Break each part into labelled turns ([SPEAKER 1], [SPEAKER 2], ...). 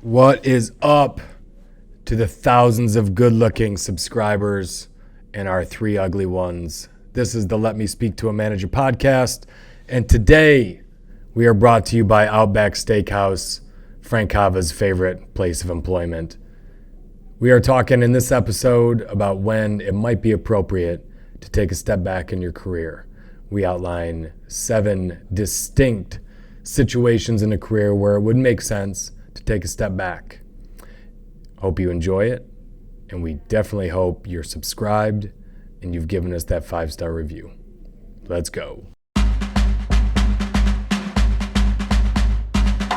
[SPEAKER 1] What is up to the thousands of good-looking subscribers and our three ugly ones? This is the Let Me Speak to a Manager podcast, and today we are brought to you by Outback Steakhouse, Frank Cava's favorite place of employment. We are talking in this episode about when it might be appropriate to take a step back in your career. We outline 7 distinct situations in a career where it would make sense to take a step back. Hope you enjoy it, and we definitely hope you're subscribed and you've given us that 5-star review. Let's go.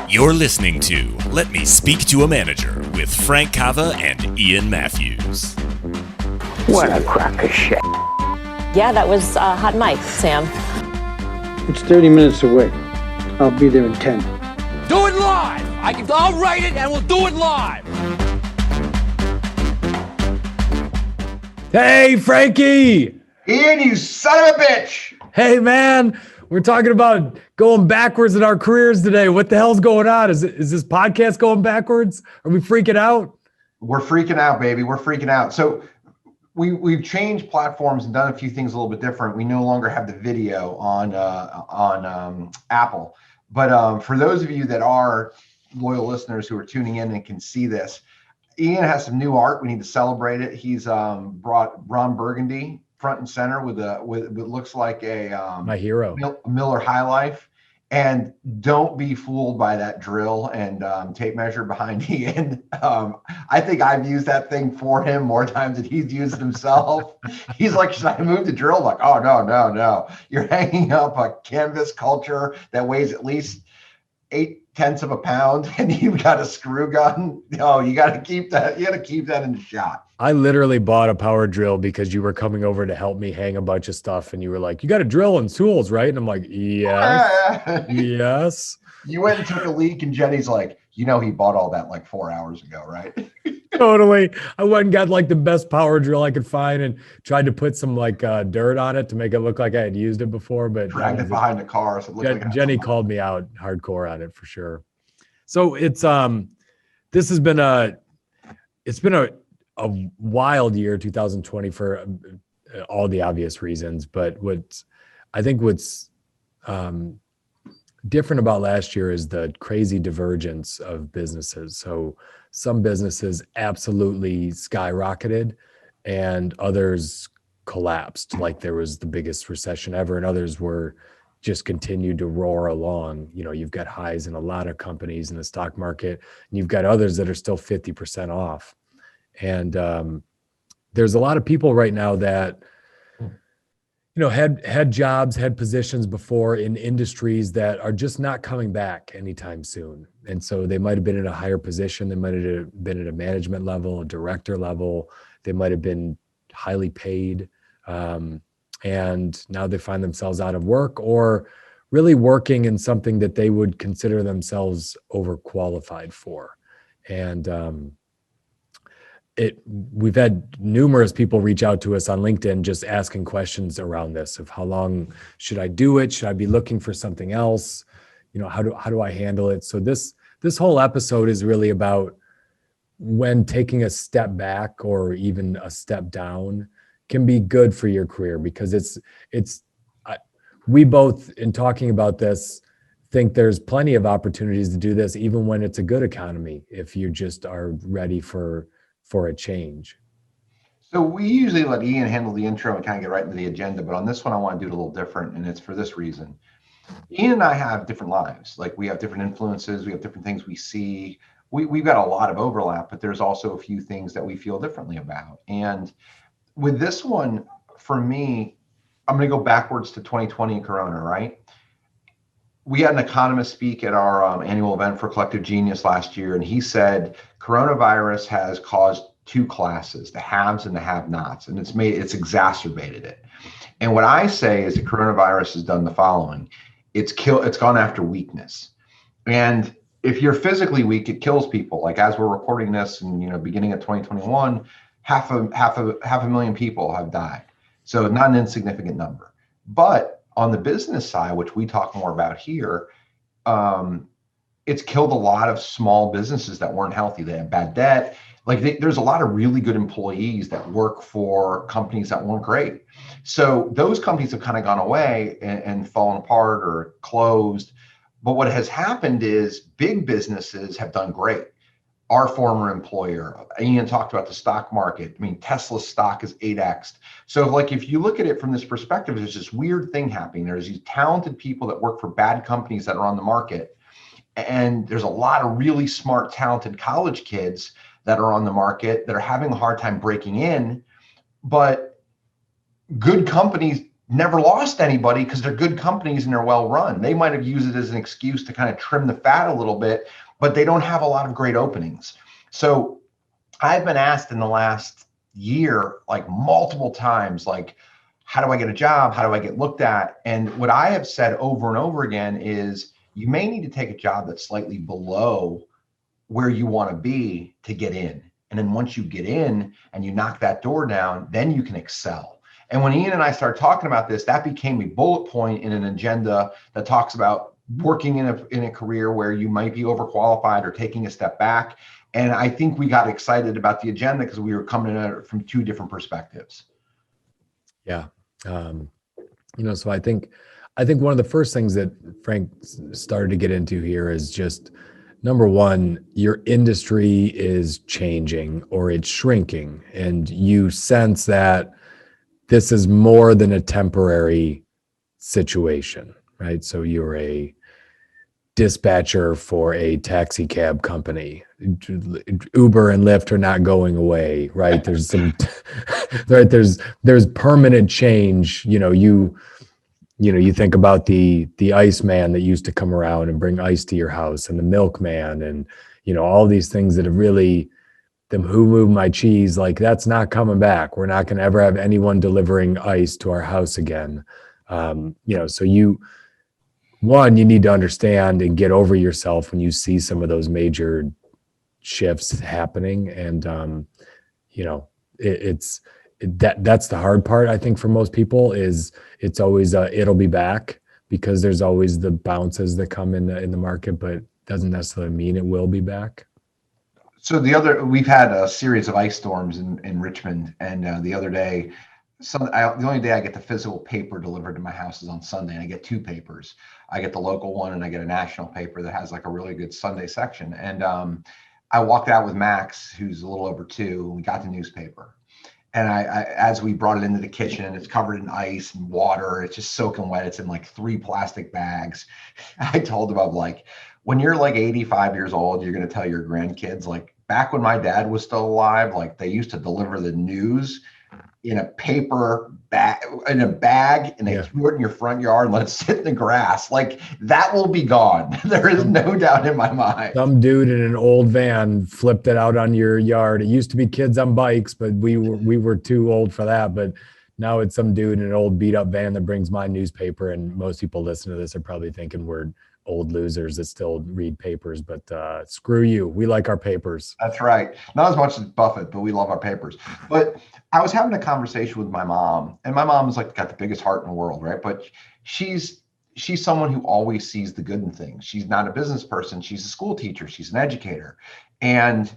[SPEAKER 2] You're listening to Let Me Speak to a Manager with Frank Cava and Ian Mathews.
[SPEAKER 3] What a crock of shit.
[SPEAKER 4] Yeah, that was hot mic, Sam.
[SPEAKER 5] It's 30 minutes away. I'll be there in 10.
[SPEAKER 6] Do it live! I'll write it and we'll do it live!
[SPEAKER 1] Hey, Frankie!
[SPEAKER 7] Ian, you son of a bitch!
[SPEAKER 1] Hey, man! We're talking about going backwards in our careers today. What the hell's going on? Is this podcast going backwards? Are we freaking out?
[SPEAKER 7] We're freaking out, baby. We're freaking out. So we've changed platforms and done a few things a little bit different. We no longer have the video on Apple. But for those of you that are loyal listeners who are tuning in and can see this, Ian has some new art. We need to celebrate it. He's brought Ron Burgundy front and center with what looks like a
[SPEAKER 1] my hero
[SPEAKER 7] Miller High Life. And don't be fooled by that drill and tape measure behind Ian. I think I've used that thing for him more times than he's used it himself. He's like, should I move the drill? I'm like, oh, no. You're hanging up a canvas culture that weighs at least 0.8 of a pound, and you've got a screw gun. No, you got to keep that. You got to keep that in the shot.
[SPEAKER 1] I literally bought a power drill because you were coming over to help me hang a bunch of stuff, and you were like, "You got a drill and tools, right?" And I'm like, "Yes, yes."
[SPEAKER 7] You went and took a leak, and Jenny's like, he bought all that like 4 hours ago, right?
[SPEAKER 1] Totally. I went and got like the best power drill I could find and tried to put some like dirt on it to make it look like I had used it before, but
[SPEAKER 7] dragged it behind the car. So it looked like
[SPEAKER 1] Jenny called me out hardcore on it for sure. So it's this has been a wild year, 2020, for all the obvious reasons. But what's different about last year is the crazy divergence of businesses. So some businesses absolutely skyrocketed and others collapsed, like there was the biggest recession ever, and others were just continued to roar along. You've got highs in a lot of companies in the stock market, and you've got others that are still 50% off. And there's a lot of people right now that had jobs, had positions before in industries that are just not coming back anytime soon. And so they might have been in a higher position. They might have been at a management level, a director level. They might have been highly paid. And now they find themselves out of work or really working in something that they would consider themselves overqualified for. And we've had numerous people reach out to us on LinkedIn just asking questions around this of how long should I do it? Should I be looking for something else? How do I handle it? So this whole episode is really about when taking a step back or even a step down can be good for your career, because we both, in talking about this, think there's plenty of opportunities to do this even when it's a good economy, if you just are ready for a change.
[SPEAKER 7] So we usually let Ian handle the intro and kind of get right into the agenda, but on this one I want to do it a little different, and it's for this reason. Ian and I have different lives. Like, we have different influences, we have different things we see. We've got a lot of overlap, but there's also a few things that we feel differently about. And with this one, for me, I'm going to go backwards to 2020 and Corona, right? We had an economist speak at our annual event for Collective Genius last year, and he said coronavirus has caused two classes, the haves and the have-nots, and it's exacerbated it. And what I say is that coronavirus has done the following: it's gone after weakness. And if you're physically weak, it kills people. Like, as we're recording this, and beginning of 2021, half a million people have died. So not an insignificant number. But on the business side, which we talk more about here, it's killed a lot of small businesses that weren't healthy. They had bad debt. There's a lot of really good employees that work for companies that weren't great. So those companies have kind of gone away and fallen apart or closed. But what has happened is big businesses have done great. Our former employer, Ian talked about the stock market. I mean, Tesla's stock is 8x. So like, if you look at it from this perspective, there's this weird thing happening. There's these talented people that work for bad companies that are on the market. And there's a lot of really smart, talented college kids that are on the market that are having a hard time breaking in. But good companies never lost anybody because they're good companies and they're well run. They might have used it as an excuse to kind of trim the fat a little bit, but they don't have a lot of great openings. So I've been asked in the last year, like multiple times, like, how do I get a job? How do I get looked at? And what I have said over and over again is, you may need to take a job that's slightly below where you want to be to get in. And then once you get in and you knock that door down, then you can excel. And when Ian and I started talking about this, that became a bullet point in an agenda that talks about working in a career where you might be overqualified or taking a step back. And I think we got excited about the agenda because we were coming at it from two different perspectives.
[SPEAKER 1] Yeah. So I think one of the first things that Frank started to get into here is just, number one, your industry is changing or it's shrinking, and you sense that this is more than a temporary situation, right? So you're a dispatcher for a taxi cab company. Uber and Lyft are not going away, right? There's some, right? There's permanent change. You think about the ice man that used to come around and bring ice to your house, and the milkman, and all these things that have really, them who moved my cheese, like, that's not coming back. We're not going to ever have anyone delivering ice to our house again. So you need to understand and get over yourself when you see some of those major shifts happening. And that's the hard part, I think, for most people, is it's always it'll be back, because there's always the bounces that come in the market, but doesn't necessarily mean it will be back.
[SPEAKER 7] So we've had a series of ice storms in Richmond, and the other day, the only day I get the physical paper delivered to my house is on Sunday, and I get two papers. I get the local one, and I get a national paper that has like a really good Sunday section. And I walked out with Max, who's a little over 2, and we got the newspaper. And I as we brought it into the kitchen, it's covered in ice and water. It's just soaking wet. It's in like 3 plastic bags. I told him, I'm like, when you're like 85 years old, you're going to tell your grandkids, like, back when my dad was still alive, like, they used to deliver the news in a paper bag, and they threw it in your front yard and let it sit in the grass. Like, that will be gone. There is no doubt in my mind.
[SPEAKER 1] Some dude in an old van flipped it out on your yard. It used to be kids on bikes, but we were too old for that. But now it's some dude in an old beat up van that brings my newspaper. And most people listening to this are probably thinking we're old losers that still read papers, but screw you. We like our papers.
[SPEAKER 7] That's right. Not as much as Buffett, but we love our papers. But I was having a conversation with my mom, and my mom is like got the biggest heart in the world, right? But she's someone who always sees the good in things. She's not a business person. She's a school teacher. She's an educator. And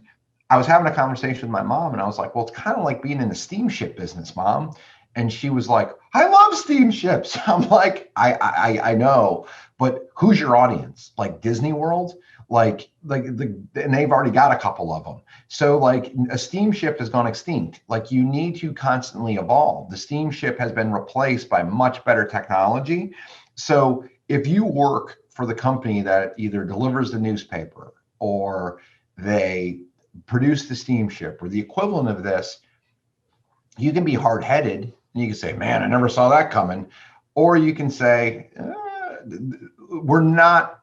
[SPEAKER 7] I was having a conversation with my mom, and I was like, well, it's kind of like being in the steamship business, Mom. And she was like, I love steamships. I'm like, I know, but who's your audience? Like Disney World? And they've already got a couple of them. So like a steamship has gone extinct. Like, you need to constantly evolve. The steamship has been replaced by much better technology. So if you work for the company that either delivers the newspaper or they produce the steamship or the equivalent of this, you can be hard-headed and you can say, man, I never saw that coming. Or you can say, we're not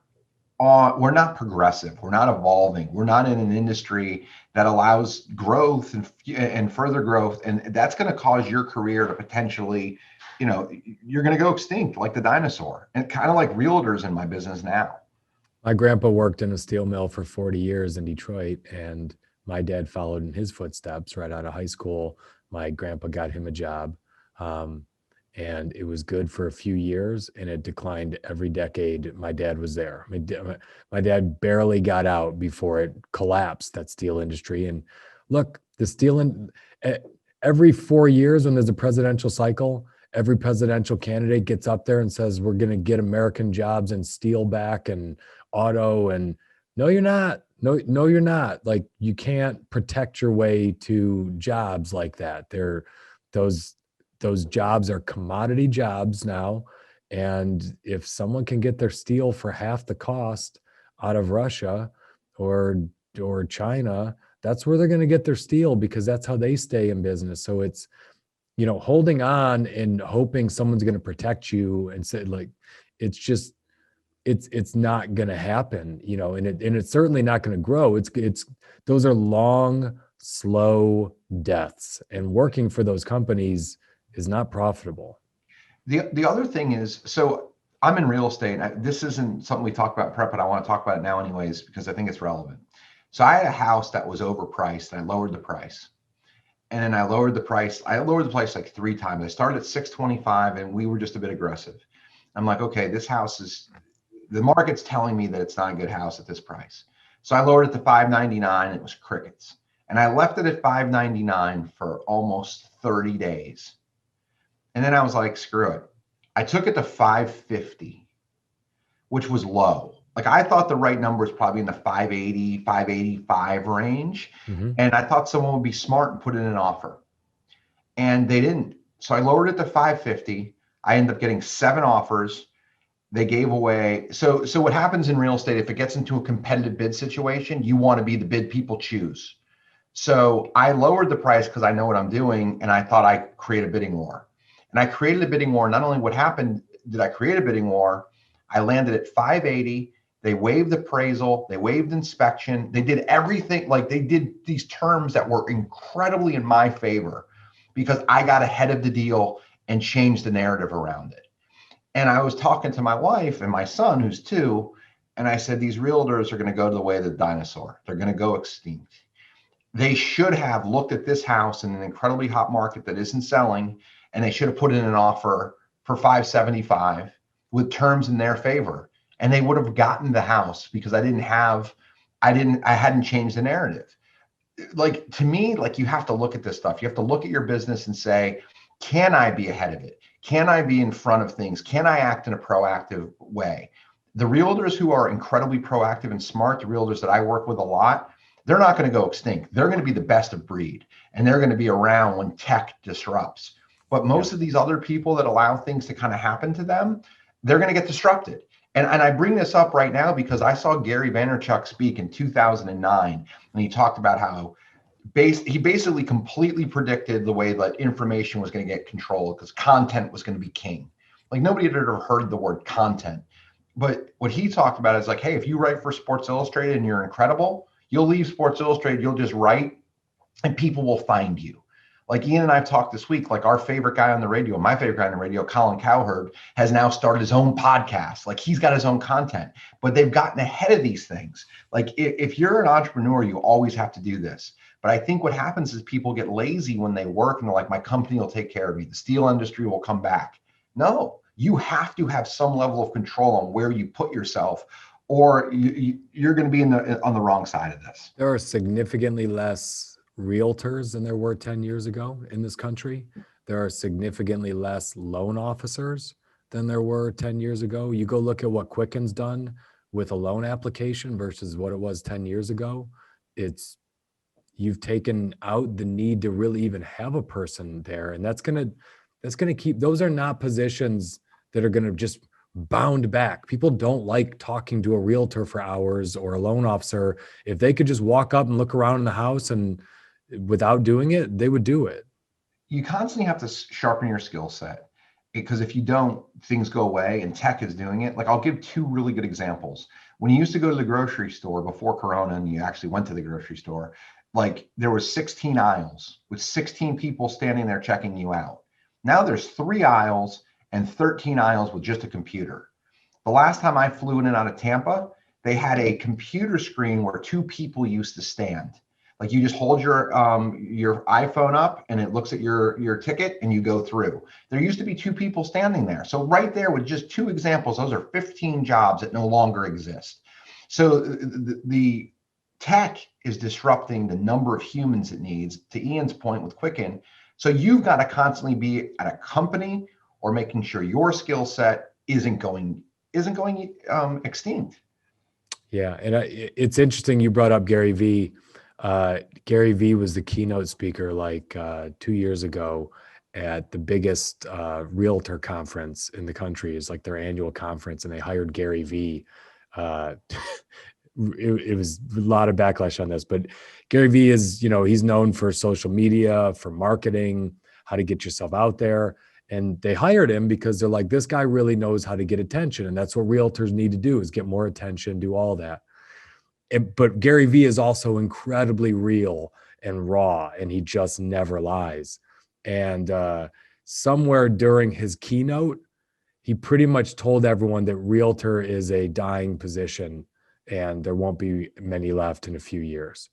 [SPEAKER 7] progressive. We're not evolving. We're not in an industry that allows growth and further growth. And that's going to cause your career to potentially, you're going to go extinct like the dinosaur, and kind of like realtors in my business now.
[SPEAKER 1] My grandpa worked in a steel mill for 40 years in Detroit, and my dad followed in his footsteps right out of high school. My grandpa got him a job. and it was good for a few years, and it declined every decade my dad was there. My dad barely got out before it collapsed, that steel industry. And look, the every 4 years when there's a presidential cycle, every presidential candidate gets up there and says, we're going to get American jobs and steel back and auto. And no, you're not. No, you're not. Like, you can't protect your way to jobs like that. Those jobs are commodity jobs now. And if someone can get their steel for half the cost out of Russia or China, that's where they're going to get their steel, because that's how they stay in business. So it's, holding on and hoping someone's going to protect you and say, like, it's just, it's not going to happen, and it's certainly not going to grow. Those are long, slow deaths, and working for those companies is not profitable.
[SPEAKER 7] The other thing is, so I'm in real estate. This isn't something we talk about in prep, but I want to talk about it now anyways, because I think it's relevant. So I had a house that was overpriced, and I lowered the price. And then I lowered the price like 3 times. I started at 625, and we were just a bit aggressive. I'm like, okay, this house the market's telling me that it's not a good house at this price. So I lowered it to 599. It was crickets. And I left it at 599 for almost 30 days. And then I was like, screw it. I took it to 550, which was low. Like, I thought the right number was probably in the 580, 585 range. Mm-hmm. And I thought someone would be smart and put in an offer. And they didn't. So I lowered it to 550. I ended up getting 7 offers. They gave away. So what happens in real estate, if it gets into a competitive bid situation, you want to be the bid people choose. So I lowered the price because I know what I'm doing, and I thought I'd create a bidding war. And I created a bidding war. Not only what happened did I create a bidding war, I landed at 580. They waived appraisal. They waived inspection. They did everything. Like, they did these terms that were incredibly in my favor, because I got ahead of the deal and changed the narrative around it. And I was talking to my wife and my son, who's 2, and I said, these realtors are going to go to the way of the dinosaur. They're going to go extinct. They should have looked at this house in an incredibly hot market that isn't selling, and they should have put in an offer for 575 with terms in their favor. And they would have gotten the house, because I hadn't changed the narrative. Like, to me, like, you have to look at this stuff. You have to look at your business and say, can I be ahead of it? Can I be in front of things? Can I act in a proactive way? The realtors who are incredibly proactive and smart, the realtors that I work with a lot, they're not going to go extinct. They're going to be the best of breed, and they're going to be around when tech disrupts. But most of these other people that allow things to kind of happen to them, they're going to get disrupted. And I bring this up right now because I saw Gary Vaynerchuk speak in 2009, and he talked about how he basically completely predicted the way that information was going to get controlled, because content was going to be king. Like, nobody had ever heard the word content. But what he talked about is like, hey, if you write for Sports Illustrated and you're incredible, you'll leave Sports Illustrated, you'll just write, and people will find you. Like, Ian and I have talked this week, like, our favorite guy on the radio, my favorite guy on the radio, Colin Cowherd, has now started his own podcast. Like, he's got his own content, but they've gotten ahead of these things. Like, if you're an entrepreneur, you always have to do this. But I think what happens is people get lazy when they work, and they're like, my company will take care of me. The steel industry will come back. No, you have to have some level of control on where you put yourself, or you're going to be on the wrong side of this.
[SPEAKER 1] There are significantly less realtors than there were 10 years ago in this country. There are significantly less loan officers than there were 10 years ago. You go look at what Quicken's done with a loan application versus what it was 10 years ago. You've taken out the need to really even have a person there. And that's going to keep, those are not positions that are going to just bound back. People don't like talking to a realtor for hours or a loan officer. If they could just walk up and look around in the house and without doing it, they would do it.
[SPEAKER 7] You constantly have to sharpen your skill set, because if you don't, things go away, and tech is doing it. Like, I'll give 2 really good examples. When you used to go to the grocery store before Corona, and you actually went to the grocery store, like, there was 16 aisles with 16 people standing there checking you out. Now there's 3 aisles and 13 aisles with just a computer. The last time I flew in and out of Tampa, they had a computer screen where 2 people used to stand. Like you just hold your iPhone up and it looks at your ticket and you go through. There used to be two people standing there. So right there with just two examples, those are 15 jobs that no longer exist. So the tech is disrupting the number of humans it needs, to Ian's point with Quicken. So you've got to constantly be at a company or making sure your skill set isn't going extinct.
[SPEAKER 1] Yeah, and it's interesting you brought up Gary Vee. Gary Vee was the keynote speaker like 2 years ago at the biggest realtor conference in the country. It's like their annual conference, and they hired Gary Vee. It was a lot of backlash on this, but Gary Vee is, he's known for social media, for marketing, how to get yourself out there. And they hired him because they're like, this guy really knows how to get attention. And that's what realtors need to do, is get more attention, do all that. But Gary Vee is also incredibly real and raw, and he just never lies. And somewhere during his keynote, he pretty much told everyone that realtor is a dying position and there won't be many left in a few years.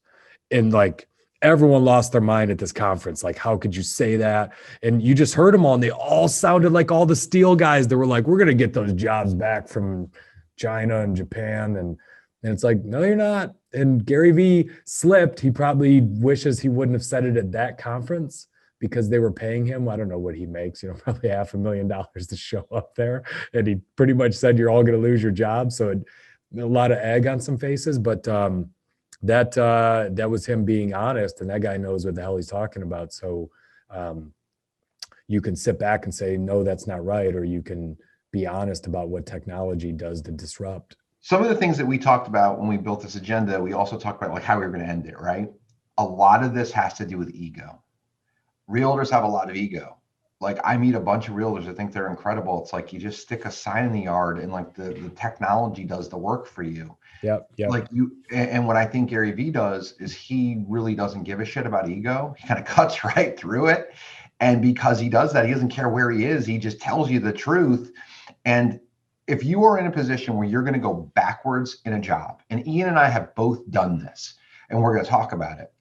[SPEAKER 1] And like, everyone lost their mind at this conference. Like, how could you say that? And you just heard them all, and they all sounded like all the steel guys that were like, we're going to get those jobs back from China and Japan. And it's like, no, you're not. And Gary Vee slipped. He probably wishes he wouldn't have said it at that conference, because they were paying him, I don't know what he makes, probably $500,000 to show up there. And he pretty much said, you're all going to lose your job. So a lot of egg on some faces, but that was him being honest, and that guy knows what the hell he's talking about. So you can sit back and say, no, that's not right, or you can be honest about what technology does to disrupt.
[SPEAKER 7] Some of the things that we talked about when we built this agenda, we also talked about like how we were going to end it, right? A lot of this has to do with ego. Realtors have a lot of ego. Like, I meet a bunch of realtors that think they're incredible. It's like you just stick a sign in the yard and like the technology does the work for you.
[SPEAKER 1] Yep.
[SPEAKER 7] Like and what I think Gary Vee does is he really doesn't give a shit about ego. He kind of cuts right through it. And because he does that, he doesn't care where he is. He just tells you the truth. And if you are in a position where you're going to go backwards in a job, and Ian and I have both done this, and we're going to talk about it,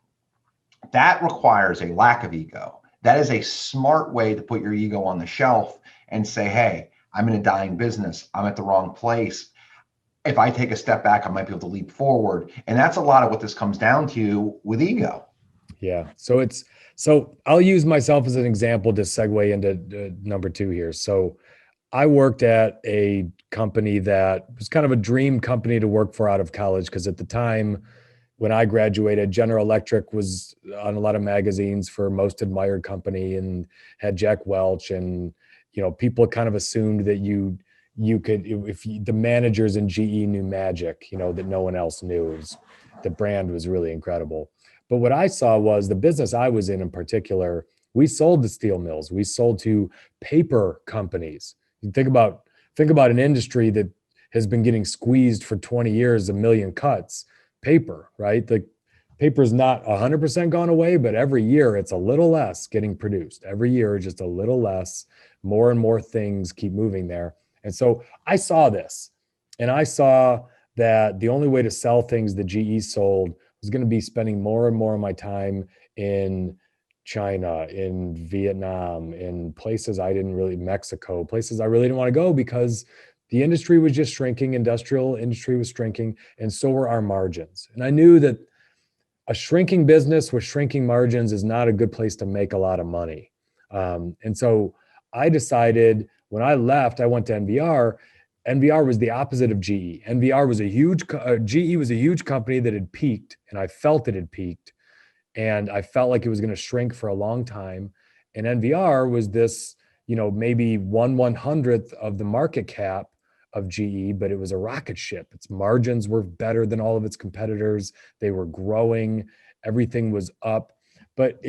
[SPEAKER 7] that requires a lack of ego. That is a smart way to put your ego on the shelf and say, hey, I'm in a dying business. I'm at the wrong place. If I take a step back, I might be able to leap forward. And that's a lot of what this comes down to with ego.
[SPEAKER 1] Yeah. So I'll use myself as an example to segue into number 2 here. So I worked at a company that was kind of a dream company to work for out of college, because at the time when I graduated, General Electric was on a lot of magazines for most admired company and had Jack Welch, and people kind of assumed that you could, the managers in GE knew magic, that no one else knew. The brand was really incredible. But what I saw was the business I was in particular, we sold to steel mills. We sold to paper companies. You think about an industry that has been getting squeezed for 20 years, a million cuts. Paper, right? The paper is not 100% gone away, but every year it's a little less getting produced. Every year, just a little less, more and more things keep moving there. And so I saw this, and I saw that the only way to sell things that GE sold was going to be spending more and more of my time in China, in Vietnam, in places Mexico, places I really didn't want to go, because the industry was just shrinking, industrial industry was shrinking, and so were our margins. And I knew that a shrinking business with shrinking margins is not a good place to make a lot of money. And so I decided, when I left, I went to NVR. NVR was the opposite of GE. NVR was GE was a huge company that had peaked, and I felt it had peaked. And I felt like it was going to shrink for a long time. And NVR was this, maybe 1/100th of the market cap of GE, but it was a rocket ship. Its margins were better than all of its competitors. They were growing. Everything was up. But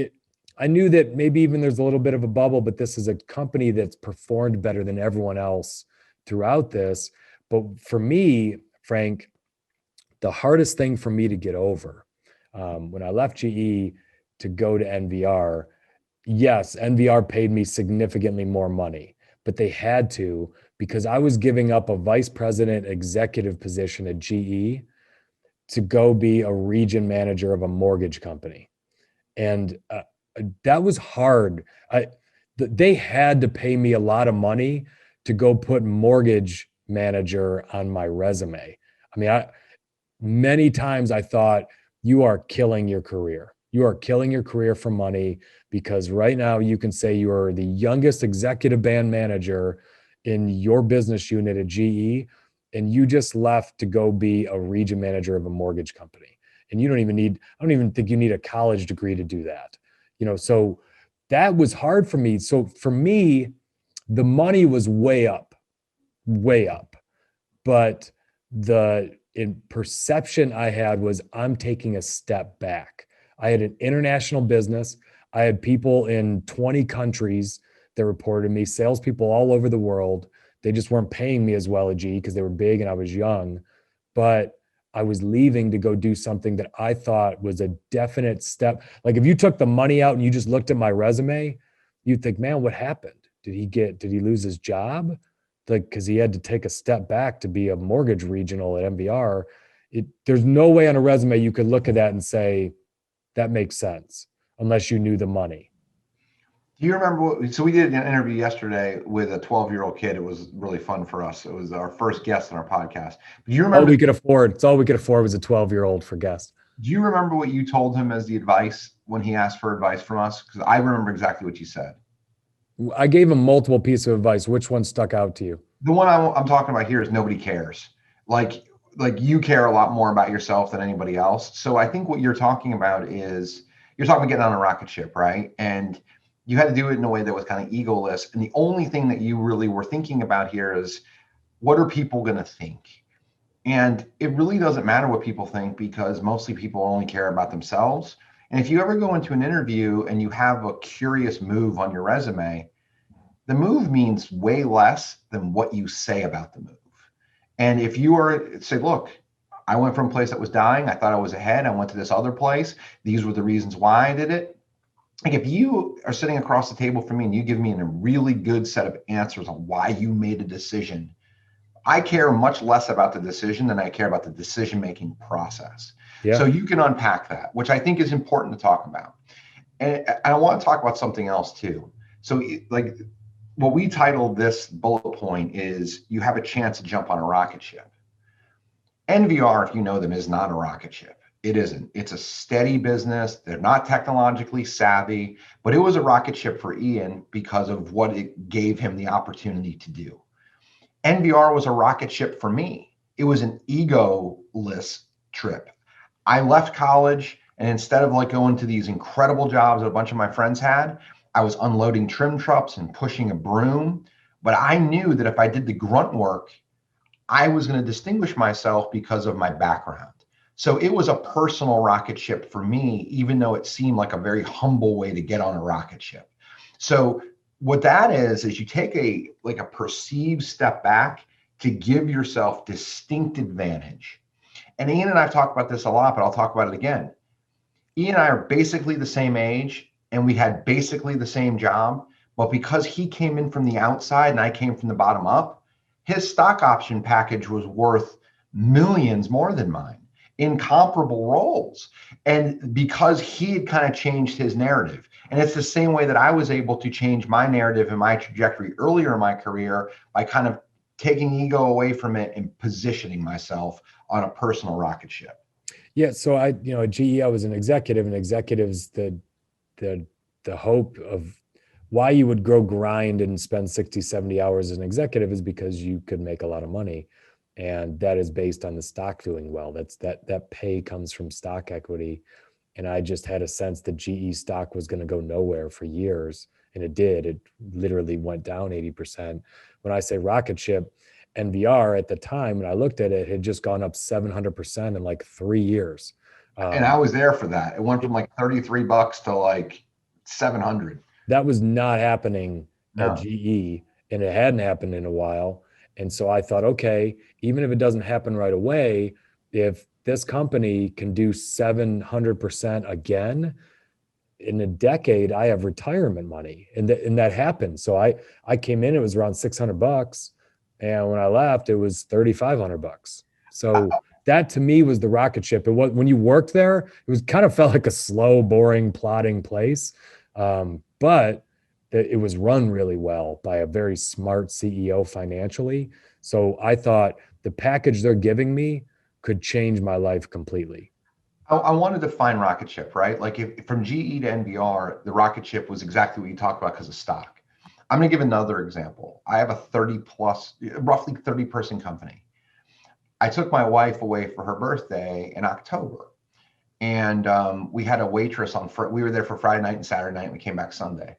[SPEAKER 1] I knew that maybe even there's a little bit of a bubble, but this is a company that's performed better than everyone else throughout this. But for me, Frank, the hardest thing for me to get over, when I left GE to go to NVR, yes, NVR paid me significantly more money, but they had to, because I was giving up a vice president executive position at GE to go be a region manager of a mortgage company. And that was hard. They had to pay me a lot of money to go put mortgage manager on my resume. I mean, many times I thought, you are killing your career. You are killing your career for money, because right now you can say you are the youngest executive band manager in your business unit at GE, and you just left to go be a region manager of a mortgage company. And I don't even think you need a college degree to do that. So that was hard for me. So for me, the money was way up. But the perception I had was, I'm taking a step back. I had an international business. I had people in 20 countries that reported me, salespeople all over the world. They just weren't paying me as well at GE because they were big and I was young. But I was leaving to go do something that I thought was a definite step. Like, if you took the money out and you just looked at my resume, you'd think, man, what happened? Did he lose his job? Like, because he had to take a step back to be a mortgage regional at MVR. There's no way on a resume you could look at that and say, that makes sense, unless you knew the money.
[SPEAKER 7] Do you remember so we did an interview yesterday with a 12-year-old kid. It was really fun for us. It was our first guest on our podcast. Do you remember?
[SPEAKER 1] It's all we could afford was a 12-year-old for guest.
[SPEAKER 7] Do you remember what you told him as the advice when he asked for advice from us? Because I remember exactly what you said.
[SPEAKER 1] I gave him multiple pieces of advice. Which one stuck out to you?
[SPEAKER 7] The one I'm talking about here is nobody cares. Like you care a lot more about yourself than anybody else. So I think what you're talking about is, you're talking about getting on a rocket ship, right? And you had to do it in a way that was kind of egoless. And the only thing that you really were thinking about here is, what are people going to think? And it really doesn't matter what people think, because mostly people only care about themselves. And if you ever go into an interview and you have a curious move on your resume, the move means way less than what you say about the move. And if you are say, look, I went from a place that was dying, I thought I was ahead, I went to this other place, these were the reasons why I did it. Like, if you are sitting across the table from me and you give me a really good set of answers on why you made a decision, I care much less about the decision than I care about the decision-making process. Yeah. So you can unpack that, which I think is important to talk about. And I want to talk about something else too. So, like, what we titled this bullet point is, you have a chance to jump on a rocket ship. NVR, if you know them, is not a rocket ship. It isn't. It's a steady business. They're not technologically savvy, but it was a rocket ship for Ian because of what it gave him the opportunity to do. NVR was a rocket ship for me. It was an egoless trip. I left college, and instead of like going to these incredible jobs that a bunch of my friends had, I was unloading trim trucks and pushing a broom. But I knew that if I did the grunt work, I was going to distinguish myself because of my background. So it was a personal rocket ship for me, even though it seemed like a very humble way to get on a rocket ship. So what that is you take a perceived step back to give yourself distinct advantage. And Ian and I've talked about this a lot, but I'll talk about it again. Ian and I are basically the same age, and we had basically the same job, but because he came in from the outside and I came from the bottom up, his stock option package was worth millions more than mine in comparable roles. And because he had kind of changed his narrative. And it's the same way that I was able to change my narrative and my trajectory earlier in my career by kind of taking ego away from it and positioning myself on a personal rocket ship.
[SPEAKER 1] Yeah. So at GE, I was an executive, and executives, the hope of why you would grind and spend 60, 70 hours as an executive is because you could make a lot of money. And that is based on the stock doing well. That pay comes from stock equity. And I just had a sense that GE stock was going to go nowhere for years. And it did. It literally went down 80%. When I say rocket ship, NVR at the time, when I looked at it, had just gone up 700% in like 3 years.
[SPEAKER 7] And I was there for that. It went from like $33 to like 700.
[SPEAKER 1] That was not happening at GE, and it hadn't happened in a while. And so I thought, okay, even if it doesn't happen right away, if this company can do 700% again in a decade, I have retirement money, and that happened. So I came in, it was around $600, and when I left, it was $3,500. So that to me was the rocket ship. It was, when you worked there, it was kind of felt like a slow, boring, plodding place. But it was run really well by a very smart CEO financially. So I thought the package they're giving me could change my life completely.
[SPEAKER 7] I want to define rocket ship, right? Like if from GE to NBR, the rocket ship was exactly what you talked about because of stock. I'm going to give another example. I have a roughly 30 person company. I took my wife away for her birthday in October. And we had a waitress we were there for Friday night and Saturday night. And we came back Sunday.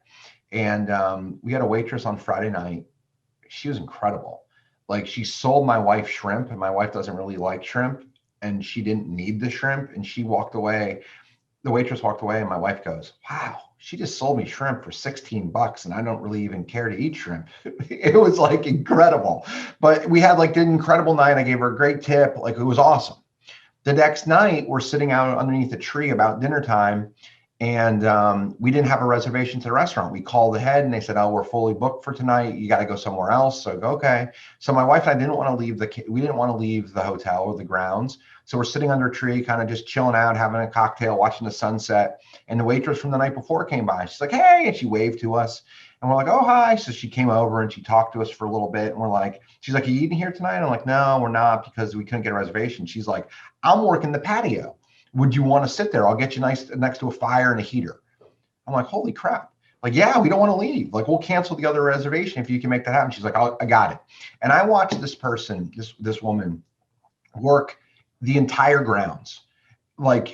[SPEAKER 7] And we had a waitress on Friday night. She was incredible. Like, she sold my wife shrimp, and my wife doesn't really like shrimp, and she didn't need the shrimp. And she walked away. The waitress walked away, and my wife goes, "Wow, she just sold me shrimp for $16, and I don't really even care to eat shrimp." It was like incredible. But we had like an incredible night. I gave her a great tip. Like, it was awesome. The next night, we're sitting out underneath a tree about dinner time, and we didn't have a reservation to the restaurant. We called ahead, and they said, "Oh, we're fully booked for tonight. You got to go somewhere else." So I go, "Okay." So my wife and I didn't want to leave the hotel or the grounds. So we're sitting under a tree, kind of just chilling out, having a cocktail, watching the sunset. And the waitress from the night before came by. She's like, "Hey," and she waved to us. And we're like, "Oh, hi." So she came over and she talked to us for a little bit. And we're like, she's like, "Are you eating here tonight?" I'm like, "No, we're not, because we couldn't get a reservation." She's like, "I'm working the patio. Would you want to sit there? I'll get you nice next to a fire and a heater." I'm like, "Holy crap." Like, "Yeah, we don't want to leave. Like, we'll cancel the other reservation if you can make that happen." She's like, "I got it." And I watched this person, this woman, work the entire grounds. Like,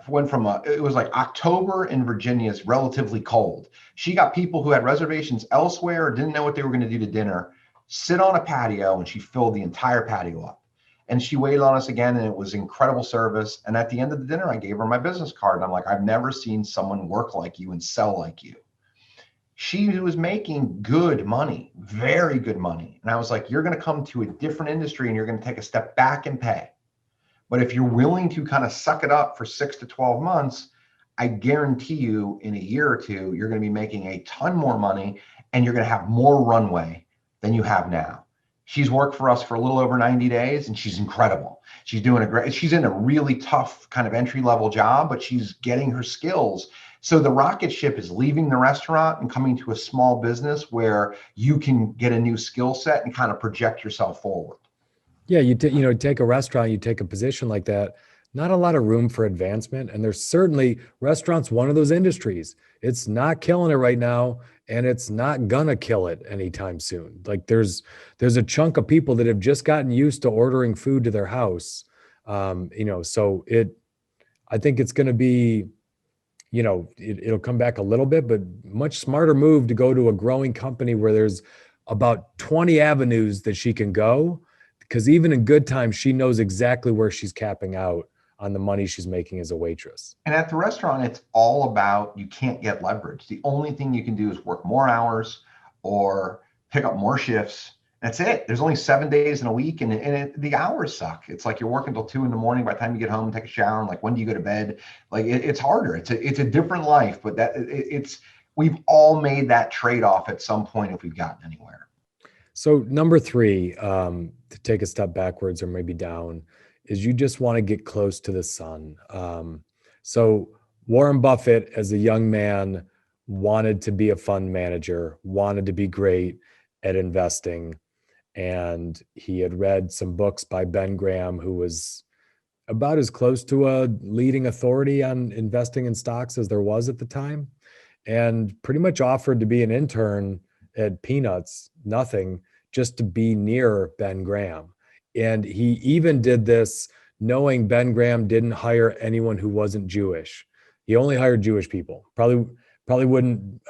[SPEAKER 7] went from it was like October in Virginia is relatively cold. She got people who had reservations elsewhere or didn't know what they were going to do to dinner, sit on a patio, and she filled the entire patio up. And she waited on us again, and it was incredible service. And at the end of the dinner, I gave her my business card. And I'm like, "I've never seen someone work like you and sell like you." She was making good money, very good money. And I was like, "You're going to come to a different industry, and you're going to take a step back and pay. But if you're willing to kind of suck it up for 6 to 12 months, I guarantee you in a year or two, you're going to be making a ton more money, and you're going to have more runway than you have now." She's worked for us for a little over 90 days, and she's incredible. She's in a really tough kind of entry level job, but she's getting her skills. So the rocket ship is leaving the restaurant and coming to a small business where you can get a new skill set and kind of project yourself forward.
[SPEAKER 1] Yeah, take a restaurant, you take a position like that, not a lot of room for advancement. And there's certainly restaurants, one of those industries. It's not killing it right now, and it's not gonna kill it anytime soon. Like, there's a chunk of people that have just gotten used to ordering food to their house. So I think it's gonna be, it'll come back a little bit, but much smarter move to go to a growing company where there's about 20 avenues that she can go. Because even in good times, she knows exactly where she's capping out on the money she's making as a waitress.
[SPEAKER 7] And at the restaurant, it's all about, you can't get leverage. The only thing you can do is work more hours or pick up more shifts. That's it. There's only 7 days in a week, and the hours suck. It's like you're working till 2 a.m. By the time you get home and take a shower, and like, when do you go to bed? Like, it's harder. It's a different life, but we've all made that trade-off at some point if we've gotten anywhere.
[SPEAKER 1] So number 3, to take a step backwards or maybe down, is you just want to get close to the sun. So Warren Buffett, as a young man, wanted to be a fund manager, wanted to be great at investing. And he had read some books by Ben Graham, who was about as close to a leading authority on investing in stocks as there was at the time, and pretty much offered to be an intern at peanuts, nothing, just to be near Ben Graham. And he even did this knowing Ben Graham didn't hire anyone who wasn't Jewish. He only hired Jewish people. Probably wouldn't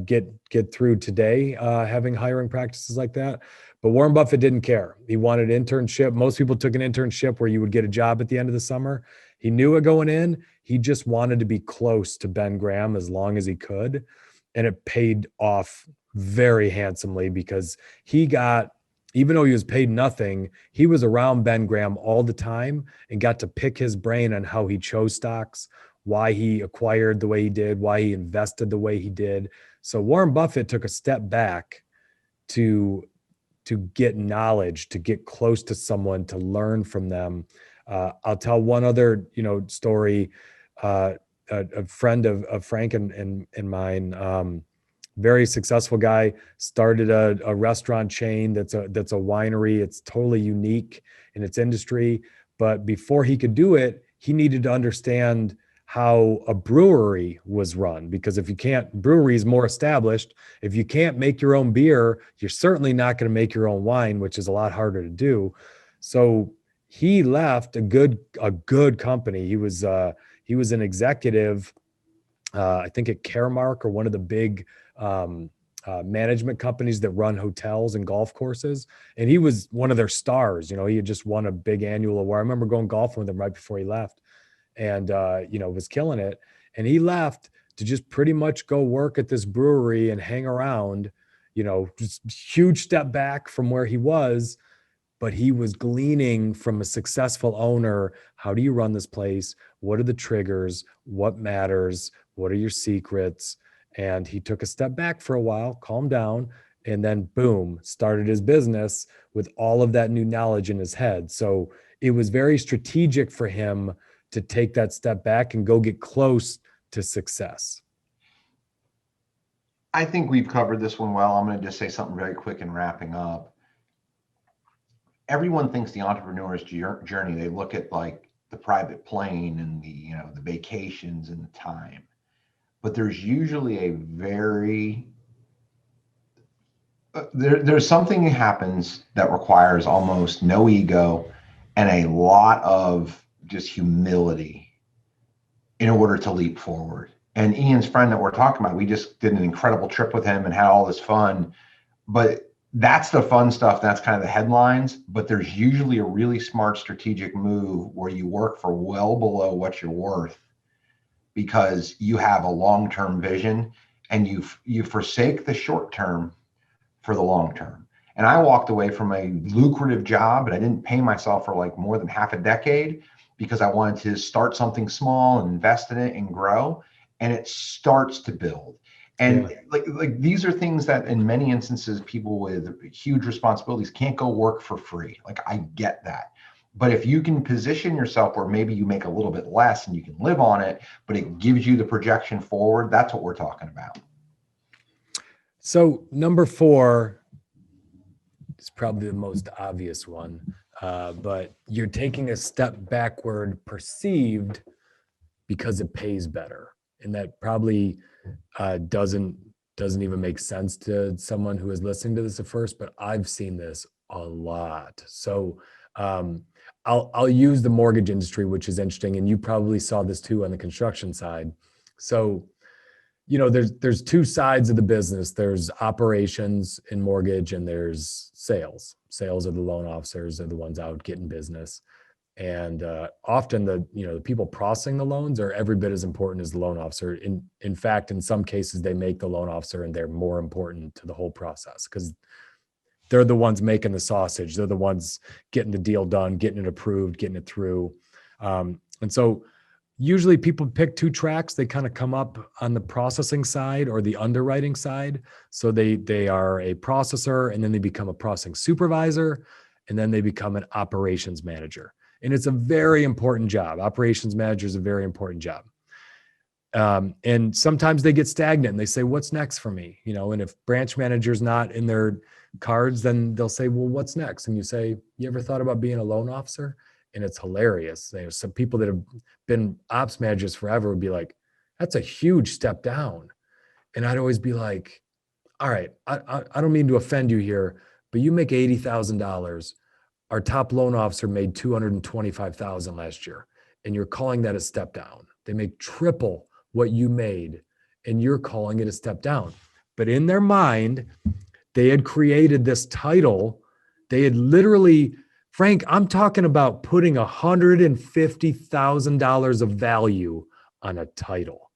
[SPEAKER 1] get through today having hiring practices like that. But Warren Buffett didn't care. He wanted an internship. Most people took an internship where you would get a job at the end of the summer. He knew it going in. He just wanted to be close to Ben Graham as long as he could. And it paid off very handsomely, because he got, even though he was paid nothing, he was around Ben Graham all the time and got to pick his brain on how he chose stocks, why he acquired the way he did, why he invested the way he did. So Warren Buffett took a step back to get knowledge, to get close to someone, to learn from them. I'll tell one other, story. A friend of Frank and mine, very successful guy, started a restaurant chain that's a winery. It's totally unique in its industry. But before he could do it, he needed to understand how a brewery was run, because if you can't, brewery is more established. If you can't make your own beer, you're certainly not going to make your own wine, which is a lot harder to do. So he left a good company. He was an executive, I think at Caremark, or one of the big management companies that run hotels and golf courses. And he was one of their stars. He had just won a big annual award. I remember going golfing with him right before he left, and was killing it. And he left to just pretty much go work at this brewery and hang around, just huge step back from where he was. But he was gleaning from a successful owner. How do you run this place? What are the triggers? What matters? What are your secrets? And he took a step back for a while, calmed down, and then boom, started his business with all of that new knowledge in his head. So it was very strategic for him to take that step back and go get close to success.
[SPEAKER 7] I think we've covered this one well. I'm going to just say something very quick in wrapping up. Everyone thinks the entrepreneur's journey, they look at like the private plane and the vacations and the time. But there's usually a very, there's something that happens that requires almost no ego and a lot of just humility in order to leap forward. And Ian's friend that we're talking about, we just did an incredible trip with him and had all this fun. But that's the fun stuff. That's kind of the headlines. But there's usually a really smart strategic move where you work for well below what you're worth, because you have a long-term vision and you forsake the short term for the long term. And I walked away from a lucrative job, and I didn't pay myself for like more than half a decade, because I wanted to start something small and invest in it and grow. And it starts to build. And like these are things that in many instances, people with huge responsibilities can't go work for free. Like, I get that. But if you can position yourself where maybe you make a little bit less and you can live on it, but it gives you the projection forward, that's what we're talking about.
[SPEAKER 1] So number 4 is probably the most obvious one, but you're taking a step backward perceived because it pays better. And that probably doesn't even make sense to someone who is listening to this at first, but I've seen this a lot. So I'll use the mortgage industry, which is interesting, and you probably saw this too on the construction side. So, there's 2 sides of the business. There's operations in mortgage, and there's sales. Sales are the loan officers, are the ones out getting business. And often the people processing the loans are every bit as important as the loan officer. In fact, in some cases, they make the loan officer, and they're more important to the whole process, because they're the ones making the sausage. They're the ones getting the deal done, getting it approved, getting it through. And so usually people pick 2 tracks. They kind of come up on the processing side or the underwriting side. So they are a processor, and then they become a processing supervisor, and then they become an operations manager. And it's a very important job. Operations manager is a very important job. And sometimes they get stagnant and they say, what's next for me? And if branch manager's not in their cards, then they'll say, well, what's next? And you say, you ever thought about being a loan officer? And it's hilarious. Some people that have been ops managers forever would be like, that's a huge step down. And I'd always be like, all right, I don't mean to offend you here, but you make $80,000. Our top loan officer made $225,000 last year, and you're calling that a step down. They make triple what you made, and you're calling it a step down. But in their mind, they had created this title. They had literally, Frank, I'm talking about putting $150,000 of value on a title.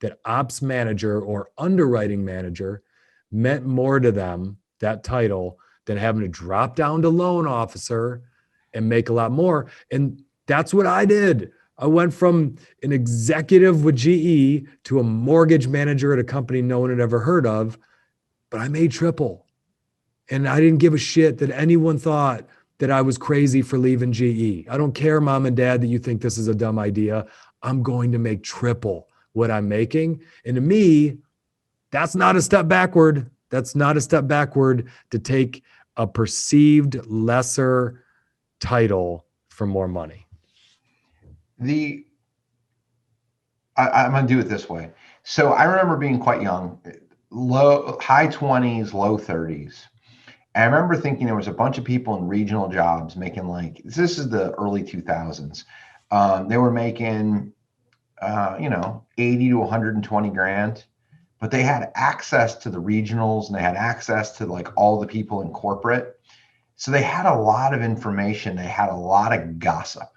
[SPEAKER 1] That ops manager or underwriting manager meant more to them, that title, than having to drop down to loan officer and make a lot more. And that's what I did. I went from an executive with GE to a mortgage manager at a company no one had ever heard of, but I made triple. And I didn't give a shit that anyone thought that I was crazy for leaving GE. I don't care, mom and dad, that you think this is a dumb idea. I'm going to make triple what I'm making. And to me, that's not a step backward. That's not a step backward to take a perceived lesser title for more money.
[SPEAKER 7] I'm going to do it this way. So I remember being quite young, high 20s, low 30s. And I remember thinking there was a bunch of people in regional jobs making like, this is the early 2000s. They were making, 80 to 120 grand, but they had access to the regionals and they had access to like all the people in corporate. So they had a lot of information. They had a lot of gossip.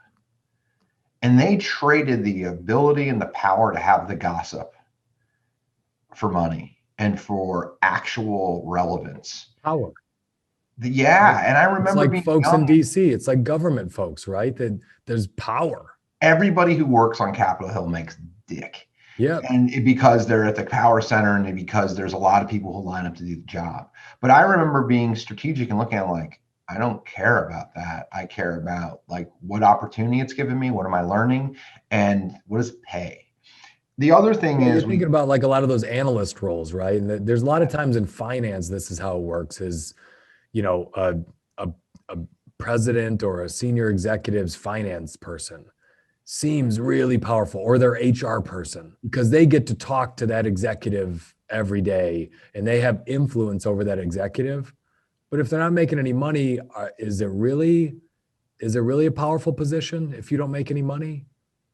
[SPEAKER 7] And they traded the ability and the power to have the gossip for money and for actual relevance.
[SPEAKER 1] Power.
[SPEAKER 7] Yeah. And I remember
[SPEAKER 1] it's like
[SPEAKER 7] being
[SPEAKER 1] folks
[SPEAKER 7] young,
[SPEAKER 1] in DC, it's like government folks, right? That there's power.
[SPEAKER 7] everybody who works on Capitol Hill makes dick.
[SPEAKER 1] Yeah.
[SPEAKER 7] And because they're at the power center and because there's a lot of people who line up to do the job. But I remember being strategic and looking at like, I don't care about that. I care about like what opportunity it's given me, what am I learning, and what does it pay? The other thing is
[SPEAKER 1] you're thinking about like a lot of those analyst roles, right? And there's a lot of times in finance, this is how it works is, a president or a senior executive's finance person seems really powerful, or their HR person, because they get to talk to that executive every day and they have influence over that executive. But if they're not making any money, is it really a powerful position if you don't make any money?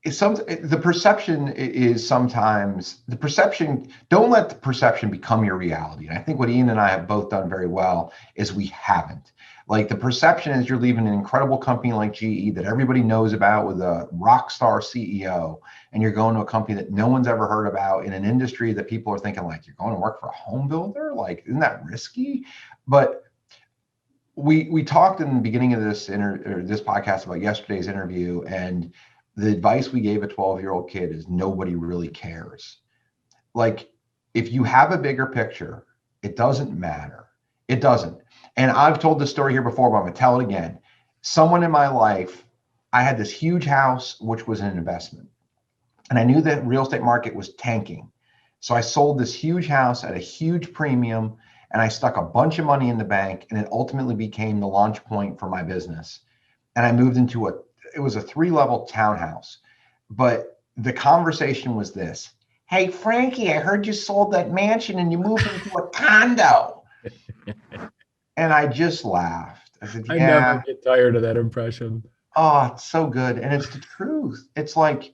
[SPEAKER 7] The perception is sometimes the perception. Don't let the perception become your reality. And I think what Ian and I have both done very well is we haven't. Like the perception is you're leaving an incredible company like GE that everybody knows about with a rock star CEO, and you're going to a company that no one's ever heard about in an industry that people are thinking like, you're going to work for a home builder? Like, isn't that risky? But we talked in the beginning of this podcast about yesterday's interview, and the advice we gave a 12-year-old kid is nobody really cares. Like, if you have a bigger picture, it doesn't matter. It doesn't. And I've told this story here before, but I'm going to tell it again. Someone in my life, I had this huge house, which was an investment. And I knew that real estate market was tanking. So I sold this huge house at a huge premium, and I stuck a bunch of money in the bank, and it ultimately became the launch point for my business. And I moved into it was a 3-level townhouse. But the conversation was this: hey, Frankie, I heard you sold that mansion and you moved into a condo. And I just laughed. I said, yeah.
[SPEAKER 1] I never get tired of that impression.
[SPEAKER 7] Oh, it's so good. And it's the truth. It's like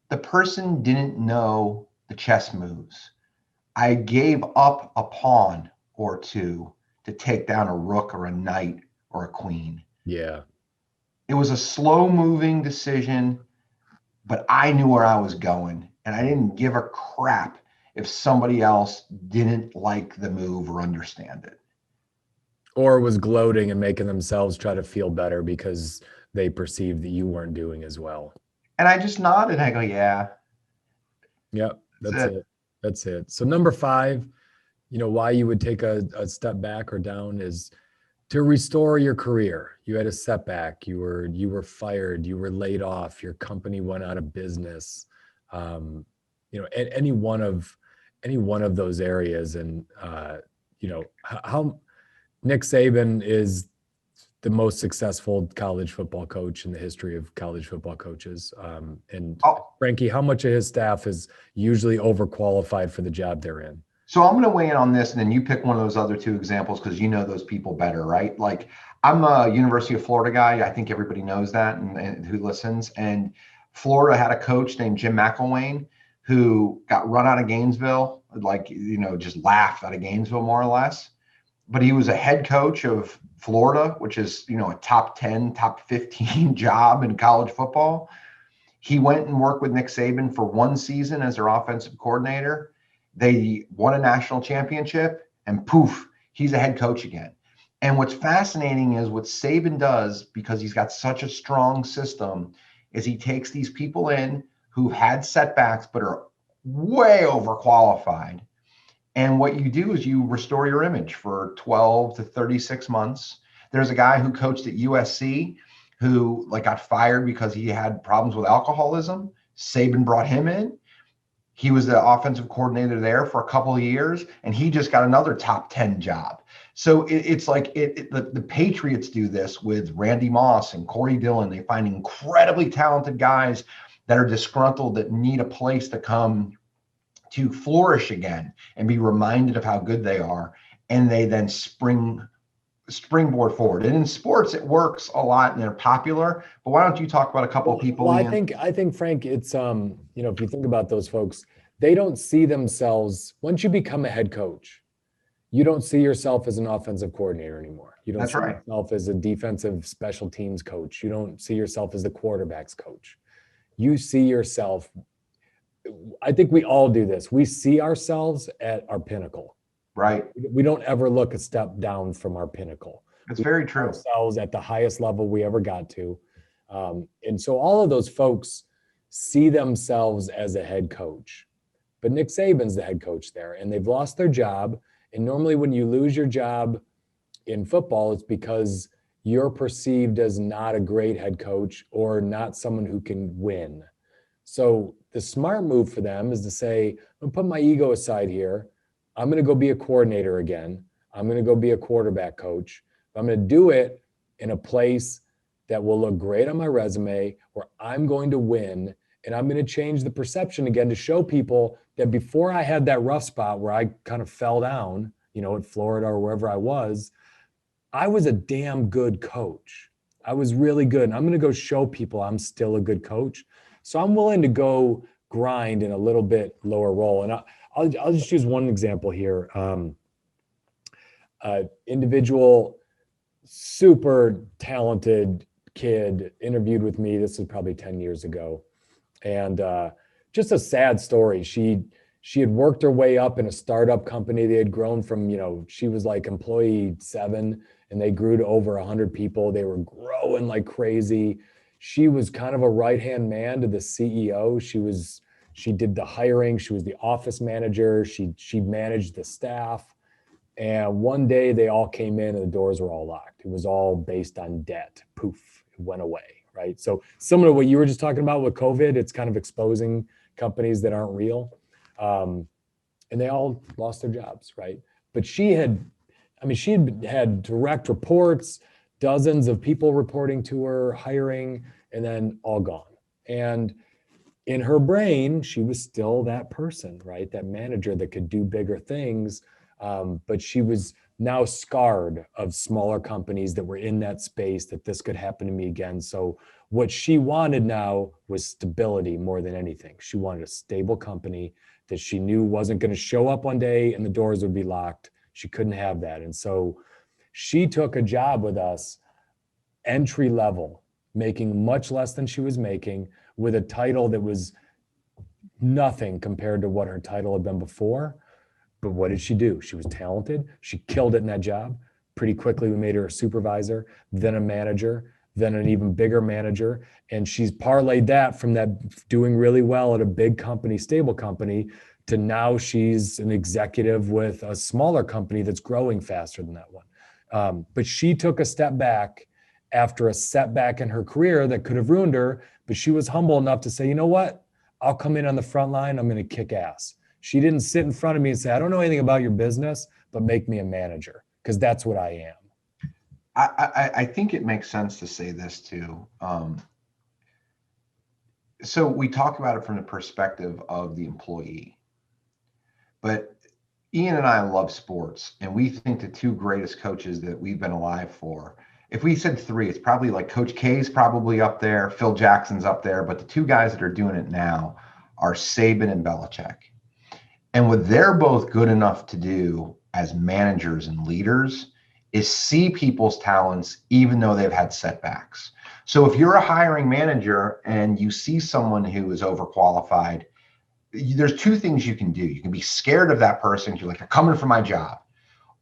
[SPEAKER 7] the person didn't know the chess moves. I gave up a pawn or two to take down a rook or a knight or a queen.
[SPEAKER 1] Yeah.
[SPEAKER 7] It was a slow moving decision, but I knew where I was going, and I didn't give a crap if somebody else didn't like the move or understand it.
[SPEAKER 1] Or was gloating and making themselves try to feel better because they perceived that you weren't doing as well.
[SPEAKER 7] And I just nodded. I go, yeah.
[SPEAKER 1] Yep, that's it. So number 5, why you would take a step back or down is to restore your career. You had a setback. You were fired. You were laid off. Your company went out of business. Any one of those areas, and how Nick Saban is the most successful college football coach in the history of college football coaches. Frankie, how much of his staff is usually overqualified for the job they're in?
[SPEAKER 7] So I'm going to weigh in on this, and then you pick one of those other 2 examples because you know those people better, right? Like, I'm a University of Florida guy. I think everybody knows that and who listens. And Florida had a coach named Jim McElwain who got run out of Gainesville, just laughed out of Gainesville more or less. But he was a head coach of Florida, which is, a top 10, top 15 job in college football. He went and worked with Nick Saban for 1 season as their offensive coordinator. They won a national championship, and poof, he's a head coach again. And what's fascinating is what Saban does, because he's got such a strong system, is he takes these people in who had setbacks but are way overqualified. And what you do is you restore your image for 12 to 36 months. There's a guy who coached at USC who like got fired because he had problems with alcoholism. Saban brought him in. He was the offensive coordinator there for a couple of years, and he just got another top 10 job. So it's like the Patriots do this with Randy Moss and Corey Dillon. They find incredibly talented guys that are disgruntled, that need a place to come to flourish again and be reminded of how good they are. And they then springboard forward. And in sports, it works a lot and they're popular. But why don't you talk about a couple of people?
[SPEAKER 1] Well, I think Frank, it's if you think about those folks, they don't see themselves, once you become a head coach, you don't see yourself as an offensive coordinator anymore. You don't see yourself as a defensive special teams coach. You don't see yourself as the quarterback's coach. You see yourself, I think we all do this. We see ourselves at our pinnacle.
[SPEAKER 7] Right.
[SPEAKER 1] We don't ever look a step down from our pinnacle.
[SPEAKER 7] That's very true.
[SPEAKER 1] Ourselves at the highest level we ever got to. And so all of those folks see themselves as a head coach. But Nick Saban's the head coach there, and they've lost their job. And normally when you lose your job in football, it's because you're perceived as not a great head coach or not someone who can win. So the smart move for them is to say, I'm going to put my ego aside here. I'm going to go be a coordinator again. I'm going to go be a quarterback coach. I'm going to do it in a place that will look great on my resume where I'm going to win. And I'm going to change the perception again to show people that before I had that rough spot where I kind of fell down, at Florida or wherever I was a damn good coach. I was really good. And I'm going to go show people I'm still a good coach. So I'm willing to go grind in a little bit lower role. And I'll just use one example here. Individual, super talented kid interviewed with me. This was probably 10 years ago. And just a sad story. She had worked her way up in a startup company. They had grown from, she was like employee 7 and they grew to over 100 people. They were growing like crazy. She was kind of a right-hand man to the CEO. She did the hiring. She was the office manager. She managed the staff. And one day they all came in and the doors were all locked. It was all based on debt. Poof, it went away, right? So similar to what you were just talking about with COVID, it's kind of exposing companies that aren't real. And they all lost their jobs, right? But she had direct reports, dozens of people reporting to her, hiring, and then all gone. And in her brain, she was still that person, right? That manager that could do bigger things. But she was now scarred of smaller companies that were in that space, that this could happen to me again. So what she wanted now was stability more than anything. She wanted a stable company that she knew wasn't going to show up one day and the doors would be locked. She couldn't have that. And so she took a job with us, entry level, making much less than she was making, with a title that was nothing compared to what her title had been before. But what did she do? She was talented. She killed it in that job. Pretty quickly, we made her a supervisor, then a manager, then an even bigger manager. And she's parlayed that from that doing really well at a big company, stable company, to now she's an executive with a smaller company that's growing faster than that one. But she took a step back after a setback in her career that could have ruined her, but she was humble enough to say, you know what? I'll come in on the front line. I'm going to kick ass. She didn't sit in front of me and say, I don't know anything about your business, but make me a manager, because that's what I am.
[SPEAKER 7] I think it makes sense to say this too. So we talk about it from the perspective of the employee, but Ian and I love sports, and we think the two greatest coaches that we've been alive for, if we said 3, it's probably like Coach K's probably up there, Phil Jackson's up there, but the 2 guys that are doing it now are Saban and Belichick. And what they're both good enough to do as managers and leaders is see people's talents, even though they've had setbacks. So if you're a hiring manager and you see someone who is overqualified, there's 2 things you can do. You can be scared of that person. You're like, they're coming for my job.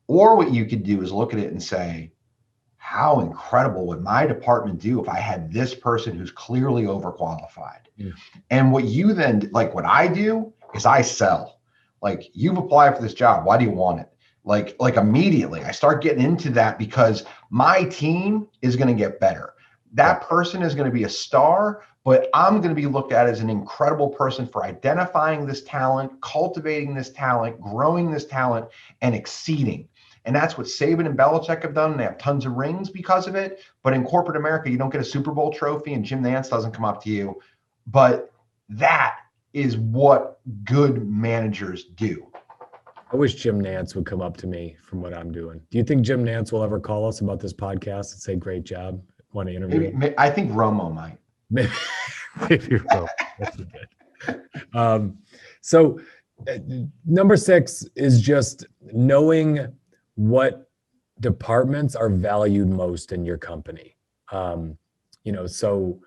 [SPEAKER 7] Or what you could do is look at it and say, how incredible would my department do if I had this person who's clearly overqualified? Yeah. And what you then, like what I do is I sell. Like, you've applied for this job. Why do you want it? Like immediately I start getting into that, because My team is going to get better. That person is going to be a star, but I'm going to be looked at as an incredible person for identifying this talent, cultivating this talent, growing this talent, and exceeding. And that's what Saban and Belichick have done. They have tons of rings because of it. But in corporate America, you don't get a Super Bowl trophy and Jim Nantz doesn't come up to you. But that is what good managers do.
[SPEAKER 1] I wish Jim Nantz would come up to me from what I'm doing. Do you think Jim Nantz will ever call us about this podcast and say, great job? Want to interview him?
[SPEAKER 7] I think Romo might.
[SPEAKER 1] Maybe Romo. That's good. So number 6 is just knowing what departments are valued most in your company. So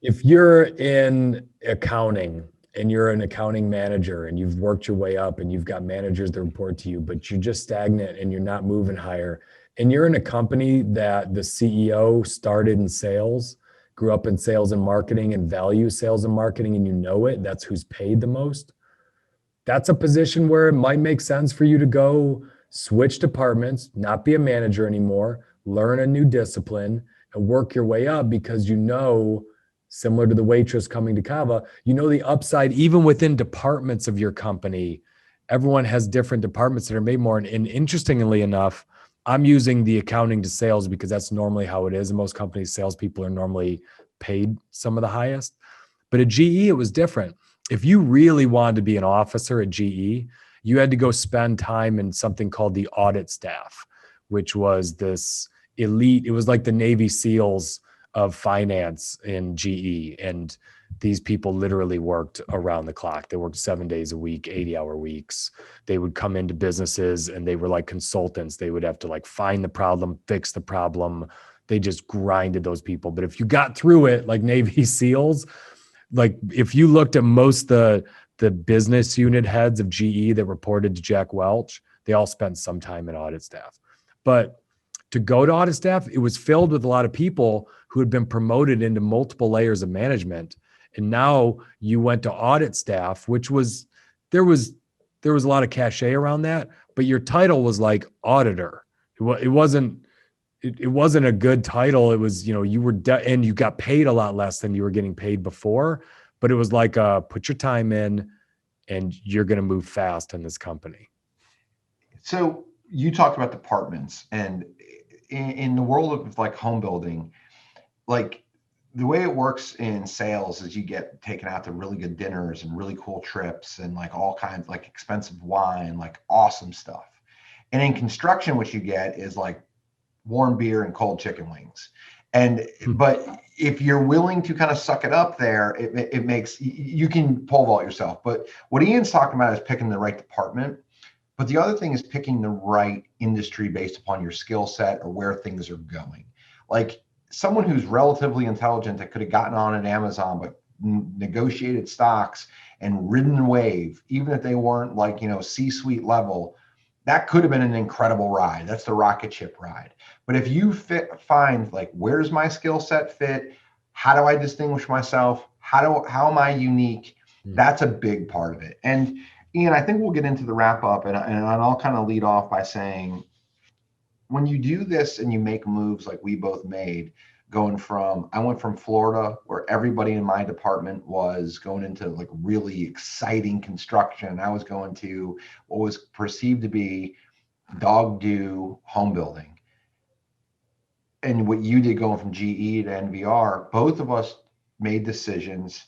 [SPEAKER 1] if you're in accounting and you're an accounting manager and you've worked your way up and you've got managers that report to you, but you're just stagnant and you're not moving higher, and you're in a company that the CEO started in sales, grew up in sales and marketing and values sales and marketing, and you know it, that's who's paid the most. That's a position where it might make sense for you to go switch departments, not be a manager anymore, learn a new discipline and work your way up, because similar to the waitress coming to Cava, the upside, even within departments of your company. Everyone has different departments that are made more. And interestingly enough, I'm using the accounting to sales because that's normally how it is. In most companies, salespeople are normally paid some of the highest. But at GE, it was different. If you really wanted to be an officer at GE, you had to go spend time in something called the audit staff, which was this elite, it was like the Navy SEALs of finance in GE. And these people literally worked around the clock. They worked 7 days a week, 80-hour weeks. They would come into businesses and they were like consultants. They would have to find the problem, fix the problem. They just grinded those people. But if you got through it like Navy SEALs, if you looked at most the business unit heads of GE that reported to Jack Welch, they all spent some time in audit staff. But to go to audit staff, it was filled with a lot of people who had been promoted into multiple layers of management. And now you went to audit staff, which was, there was a lot of cachet around that, but your title was like auditor. It wasn't a good title. It was, you were, and you got paid a lot less than you were getting paid before, but it was like, put your time in and you're going to move fast in this company.
[SPEAKER 7] So you talked about departments, and in the world of home building, the way it works in sales is you get taken out to really good dinners and really cool trips and all kinds of expensive wine, awesome stuff. And in construction, what you get is warm beer and cold chicken wings. But if you're willing to kind of suck it up there, it makes, you can pole vault yourself. But what Ian's talking about is picking the right department. But the other thing is picking the right industry based upon your skill set or where things are going. Someone who's relatively intelligent that could have gotten on at Amazon, but negotiated stocks and ridden a wave, even if they weren't C-suite level, that could have been an incredible ride. That's the rocket ship ride. But if you find where's my skill set fit? How do I distinguish myself? How am I unique? That's a big part of it. And Ian, I think we'll get into the wrap up, and I'll kind of lead off by saying, when you do this and you make moves like we both made, I went from Florida, where everybody in my department was going into really exciting construction. I was going to what was perceived to be dog do home building. And what you did going from GE to NVR, both of us made decisions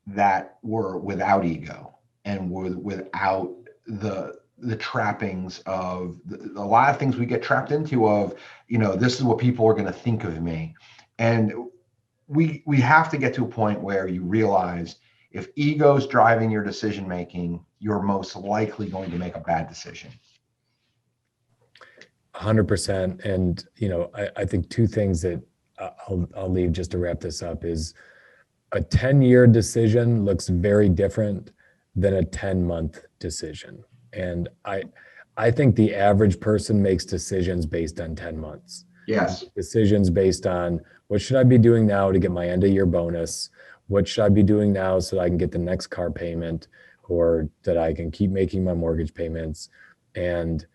[SPEAKER 7] that were without ego and without the trappings of a lot of things we get trapped into of, this is what people are going to think of me. And we have to get to a point where you realize if ego's driving your decision making, you're most likely going to make a bad decision.
[SPEAKER 1] 100%. And, I think two things that I'll leave just to wrap this up is a 10-year decision looks very different than a 10-month decision. And I think the average person makes decisions based on 10 months.
[SPEAKER 7] Yes.
[SPEAKER 1] Decisions based on what should I be doing now to get my end of year bonus? What should I be doing now so that I can get the next car payment or that I can keep making my mortgage payments? And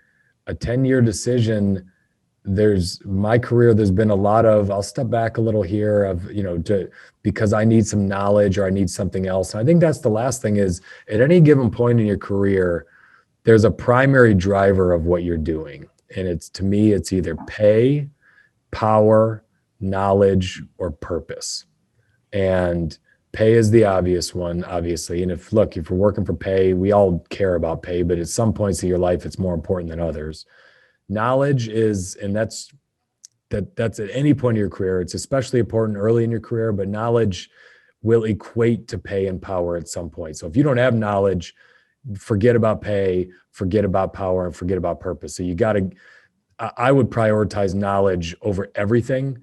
[SPEAKER 1] a 10-year decision there's my career, there's been a lot of, I'll step back a little here of, because I need some knowledge or I need something else. And I think that's the last thing is at any given point in your career, there's a primary driver of what you're doing. And to me, it's either pay, power, knowledge, or purpose. And pay is the obvious one, obviously. And if we're working for pay, we all care about pay, but at some points of your life, it's more important than others. Knowledge is, and that's at any point in your career. It's especially important early in your career, but knowledge will equate to pay and power at some point. So if you don't have knowledge, forget about pay, forget about power, and forget about purpose. So I would prioritize knowledge over everything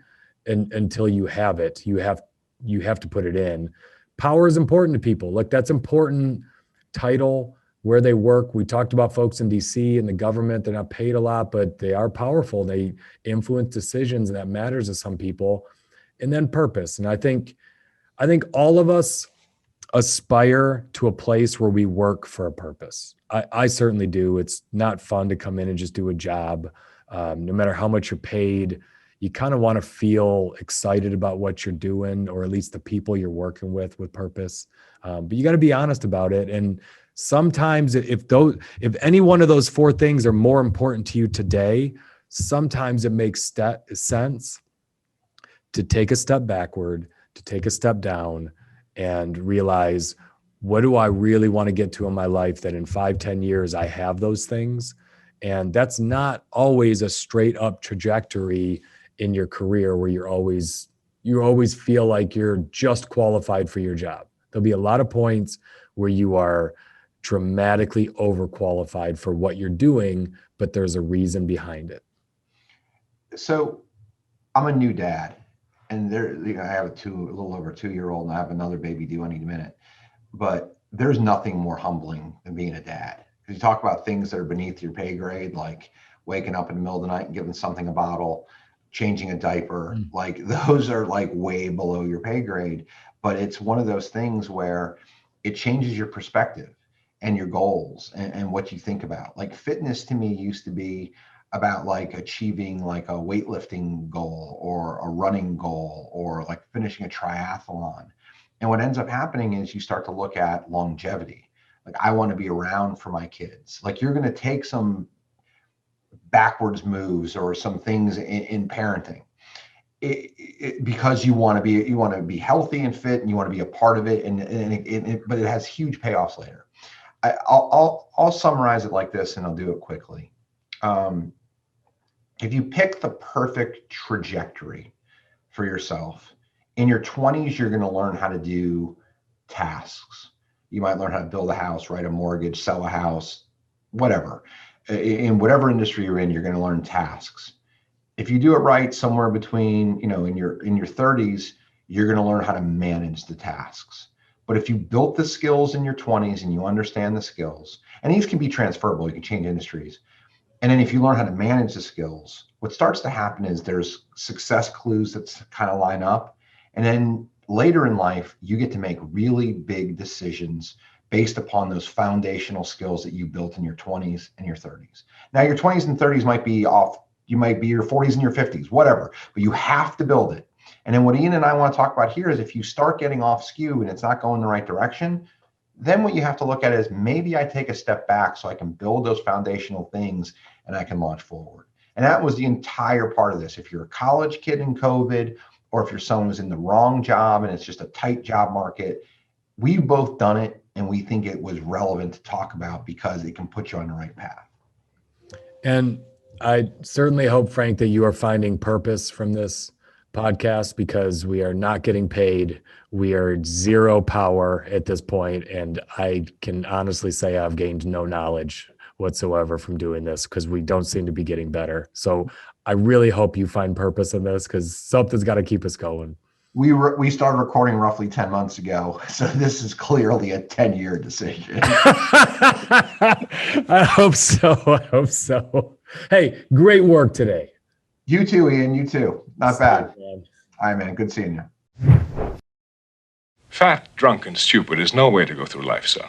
[SPEAKER 1] until you have it. You have to put it in. Power is important to people. Look, that's important. Title, where they work. We talked about folks in DC and the government. They're not paid a lot, but they are powerful. They influence decisions, and that matters to some people. And then purpose. And I think all of us aspire to a place where we work for a purpose. I certainly do. It's not fun to come in and just do a job. No matter how much you're paid, you kind of want to feel excited about what you're doing, or at least the people you're working with purpose. But you got to be honest about it. And sometimes if any one of those four things are more important to you today, sometimes it makes sense to take a step backward, to take a step down, and realize, what do I really want to get to in my life that in 5-10 years I have those things? And that's not always a straight up trajectory in your career where you always feel like you're just qualified for your job. There'll be a lot of points where you are dramatically overqualified for what you're doing, but there's a reason behind it.
[SPEAKER 7] So I'm a new dad, and I have a little over 2-year-old, and I have another baby due any minute. But there's nothing more humbling than being a dad. Because you talk about things that are beneath your pay grade, like waking up in the middle of the night and giving something a bottle, changing a diaper, like those are like way below your pay grade. But it's one of those things where it changes your perspective and your goals and what you think about. Like fitness to me used to be about like achieving like a weightlifting goal or a running goal or like finishing a triathlon. And what ends up happening is you start to look at longevity. Like I want to be around for my kids. Like you're going to take some backwards moves or some things in parenting because you want to be healthy and fit and you want to be a part of it. But it has huge payoffs later. I'll summarize it like this, and I'll do it quickly. If you pick the perfect trajectory for yourself, in your 20s, you're going to learn how to do tasks. You might learn how to build a house, write a mortgage, sell a house, whatever. In whatever industry you're in, you're going to learn tasks. If you do it right, somewhere between, in your 30s, you're going to learn how to manage the tasks. But if you built the skills in your 20s and you understand the skills, and these can be transferable, you can change industries. And then if you learn how to manage the skills, what starts to happen is there's success clues that kind of line up. And then later in life, you get to make really big decisions based upon those foundational skills that you built in your 20s and your 30s. Now, your 20s and 30s might be off. You might be your 40s and your 50s, whatever, but you have to build it. And then what Ian and I want to talk about here is if you start getting off skew and it's not going the right direction, then what you have to look at is maybe I take a step back so I can build those foundational things and I can launch forward. And that was the entire part of this. If you're a college kid in COVID, or if you're someone who's in the wrong job and it's just a tight job market, we've both done it and we think it was relevant to talk about because it can put you on the right path.
[SPEAKER 1] And I certainly hope, Frank, that you are finding purpose from this podcast because we are not getting paid. We are zero power at this point, and I can honestly say I've gained no knowledge whatsoever from doing this because we don't seem to be getting better. So I really hope you find purpose in this because something's got to keep us going.
[SPEAKER 7] We started recording roughly 10 months ago, so this is clearly a 10-year decision.
[SPEAKER 1] I hope so. Hey, great work today.
[SPEAKER 7] You too, Ian. You too. Not bad. All right, man. Good seeing you.
[SPEAKER 8] Fat, drunk, and stupid is no way to go through life, son.